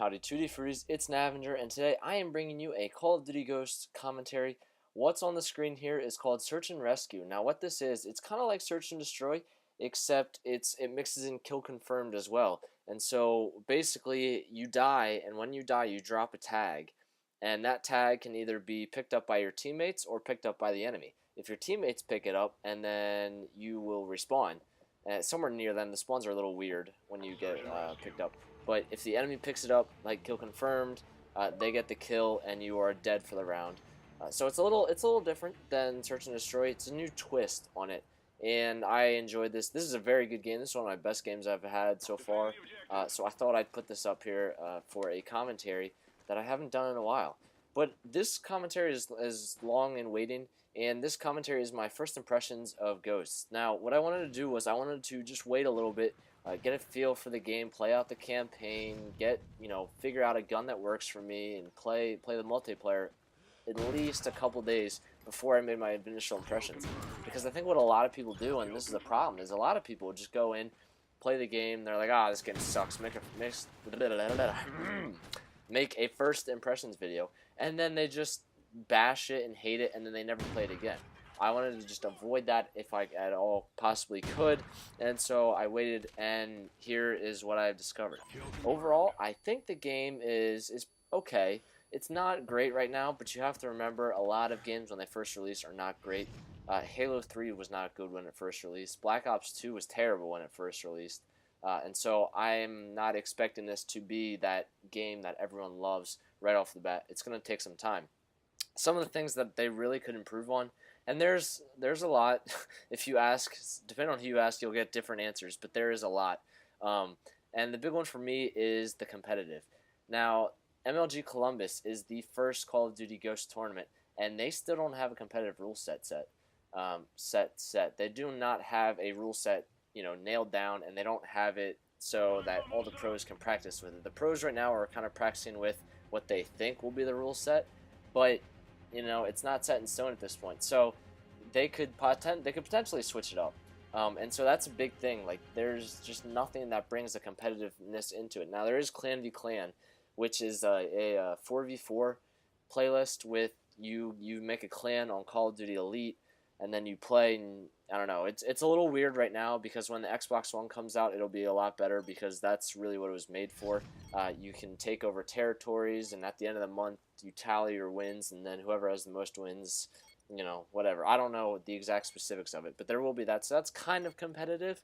Howdy 2D Fruities, it's Navinger, and today I am bringing you a Call of Duty Ghosts commentary. What's on the screen here is called Search and Rescue. Now what this is, it's kind of like Search and Destroy, except it mixes in Kill Confirmed as well. And so basically you die, and when you die you drop a tag, and that tag can either be picked up by your teammates or picked up by the enemy. If your teammates pick it up, and then you will respawn. Somewhere near them, the spawns are a little weird when you get picked up. But if the enemy picks it up, like Kill Confirmed, they get the kill and you are dead for the round. So it's a little different than Search and Destroy. It's a new twist on it, and I enjoyed this. This is a very good game. This is one of my best games I've had so far. So I thought I'd put this up here for a commentary that I haven't done in a while. But this commentary is long and waiting, and this commentary is my first impressions of Ghosts. Now, what I wanted to do was I wanted to just wait a little bit, get a feel for the game, play out the campaign, figure out a gun that works for me, and play the multiplayer at least a couple days before I made my initial impressions. Because I think what a lot of people do, and this is the problem, is a lot of people just go in, play the game, they're like, this game sucks, make a first impressions video, and then they just bash it and hate it, and then they never play it again. I wanted to just avoid that if I at all possibly could, and so I waited, and here is what I've discovered. Overall, I think the game is okay. It's not great right now, but you have to remember a lot of games when they first release are not great. Halo 3 was not good when it first released. Black Ops 2 was terrible when it first released. And so I'm not expecting this to be that game that everyone loves right off the bat. It's going to take some time. Some of the things that they really could improve on, and there's a lot. If you ask, depending on who you ask, you'll get different answers, but there is a lot. And the big one for me is the competitive. Now, MLG Columbus is the first Call of Duty Ghost tournament, and they still don't have a competitive rule set. They do not have a rule set, nailed down, and they don't have it so that all the pros can practice with it. The pros right now are kind of practicing with what they think will be the rule set, but it's not set in stone at this point. So they could potentially switch it up. And so that's a big thing. Like, there's just nothing that brings the competitiveness into it. Now, there is Clan v Clan, which is a 4v4 playlist with you make a clan on Call of Duty Elite, and then you play, and I don't know, it's a little weird right now, because when the Xbox One comes out, it'll be a lot better, because that's really what it was made for. You can take over territories, and at the end of the month, you tally your wins, and then whoever has the most wins, whatever. I don't know the exact specifics of it, but there will be that. So that's kind of competitive,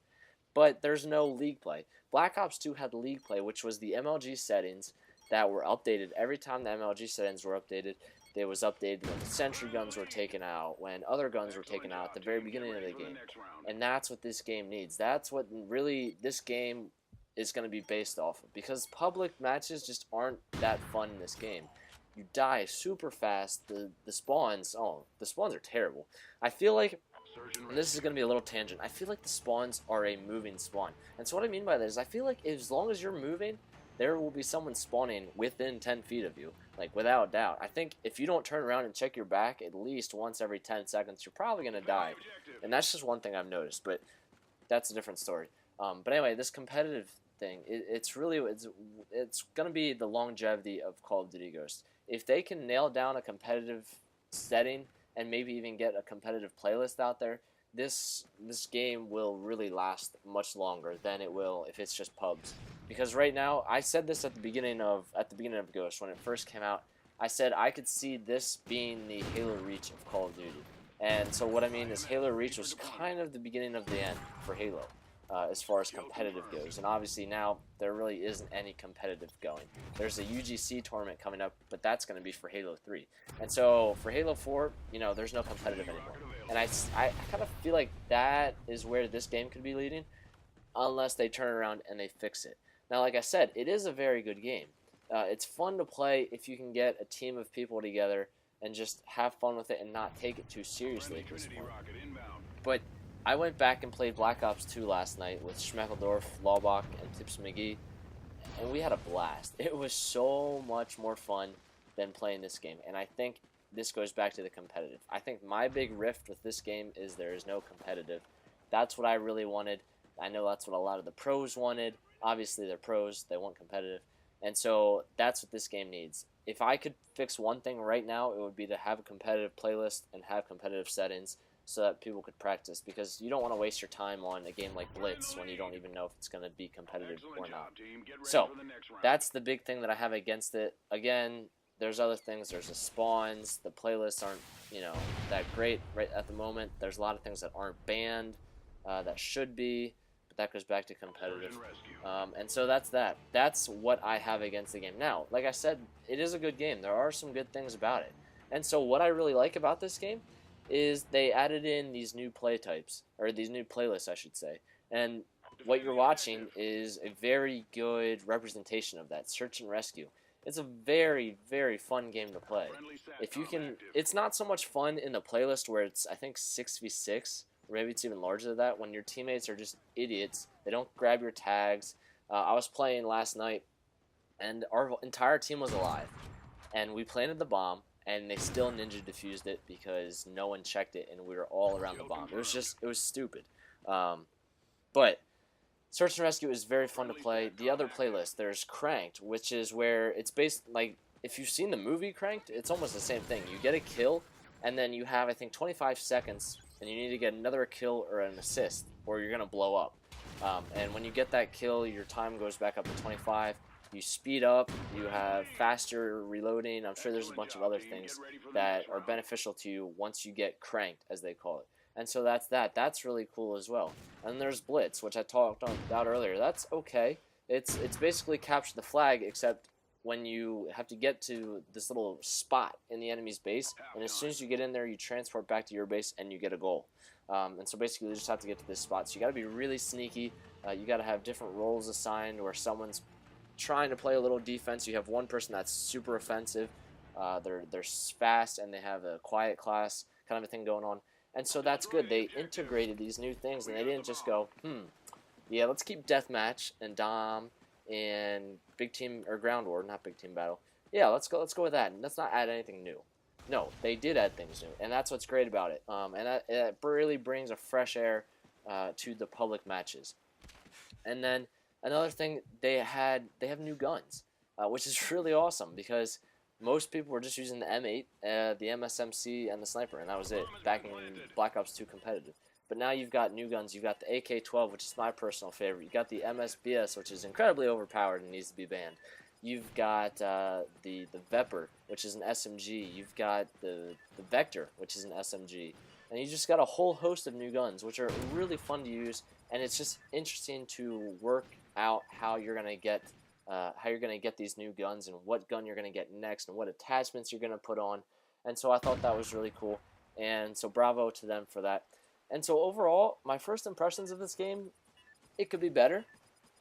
but there's no league play. Black Ops 2 had league play, which was the MLG settings that were updated every time the MLG settings were updated. They was updated when the sentry guns were taken out, when other guns were taken out at the very beginning of the game. And that's what this game needs. That's what really this game is going to be based off of, because public matches just aren't that fun in this game. You die super fast. The spawns are terrible. I feel like, and this is going to be a little tangent, I feel like the spawns are a moving spawn. And so what I mean by that is I feel like as long as you're moving, there will be someone spawning within 10 feet of you, like without a doubt. I think if you don't turn around and check your back at least once every 10 seconds, you're probably going to die. And that's just one thing I've noticed, but that's a different story. But anyway, this competitive thing, it's going to be the longevity of Call of Duty Ghosts. If they can nail down a competitive setting and maybe even get a competitive playlist out there, this game will really last much longer than it will if it's just pubs. Because right now, I said this at the beginning of Ghost when it first came out. I said I could see this being the Halo Reach of Call of Duty. And so what I mean is Halo Reach was kind of the beginning of the end for Halo, as far as competitive goes. And obviously now there really isn't any competitive going. There's a UGC tournament coming up, but that's going to be for Halo 3. And so for Halo 4, there's no competitive anymore. And I kind of feel like that is where this game could be leading, unless they turn around and they fix it. Now, like I said, it is a very good game. It's fun to play if you can get a team of people together and just have fun with it and not take it too seriously at this point. But I went back and played Black Ops 2 last night with Shmeckledorf, Laubach, and Tips McGee, and we had a blast. It was so much more fun than playing this game, and I think this goes back to the competitive. I think my big rift with this game is there is no competitive. That's what I really wanted. I know that's what a lot of the pros wanted. Obviously, they're pros. They want competitive. And so that's what this game needs. If I could fix one thing right now, it would be to have a competitive playlist and have competitive settings so that people could practice, because you don't want to waste your time on a game like Blitz when you don't even know if it's going to be competitive or not. So that's the big thing that I have against it. Again, there's other things. There's the spawns. The playlists aren't, that great right at the moment. There's a lot of things that aren't banned that should be, but that goes back to competitive. And so that's that. That's what I have against the game. Now, like I said, it is a good game. There are some good things about it. And so what I really like about this game is they added in these new play types, or these new playlists, I should say. And what you're watching is a very good representation of that, search and rescue. It's a very, very fun game to play. If you can, it's not so much fun in the playlist where it's, I think, 6v6, or maybe it's even larger than that, when your teammates are just idiots. They don't grab your tags. I was playing last night, and our entire team was alive. And we planted the bomb, and they still ninja defused it because no one checked it, and we were all around the bomb. It was stupid. But Search and Rescue is very fun to play. The other playlist, there's Cranked, which is where it's based, like, if you've seen the movie Cranked, it's almost the same thing. You get a kill, and then you have, I think, 25 seconds, and you need to get another kill or an assist, or you're going to blow up. And when you get that kill, your time goes back up to 25. You speed up, you have faster reloading. I'm sure there's a bunch of other things that are beneficial to you once you get cranked, as they call it. And so that's that. That's really cool as well. And there's Blitz, which I talked about earlier. That's okay. It's basically capture the flag, except when you have to get to this little spot in the enemy's base, and as soon as you get in there, you transport back to your base and you get a goal. And so basically you just have to get to this spot. So you got to be really sneaky. You got to have different roles assigned where someone's trying to play a little defense. You have one person that's super offensive. They're fast and they have a quiet class kind of a thing going on. And so that's good. They integrated these new things, and they didn't just go, yeah, let's keep deathmatch and dom and big team or ground war, not big team battle. Yeah, let's go with that. And let's not add anything new. No, they did add things new, and that's what's great about it. And that really brings a fresh air to the public matches. And then another thing, they have new guns, which is really awesome because most people were just using the M8, the MSMC, and the sniper, and that was it back in Black Ops 2 competitive. But now you've got new guns. You've got the AK-12, which is my personal favorite. You've got the MSBS, which is incredibly overpowered and needs to be banned. You've got the Vepr, which is an SMG. You've got the Vector, which is an SMG. And you just got a whole host of new guns, which are really fun to use, and it's just interesting to work out how you're gonna get these new guns and what gun you're gonna get next and what attachments you're gonna put on. And so I thought that was really cool, and so bravo to them for that. And so overall, my first impressions of this game, it could be better,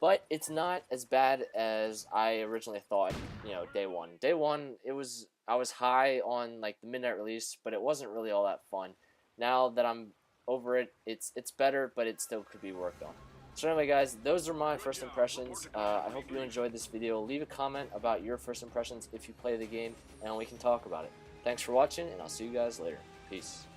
but it's not as bad as I originally thought. Day one, I was high on like the midnight release, but it wasn't really all that fun. Now that I'm over it, it's better, but it still could be worked on. So anyway, guys, those are my first impressions. I hope you enjoyed this video. Leave a comment about your first impressions if you play the game, and we can talk about it. Thanks for watching, and I'll see you guys later. Peace.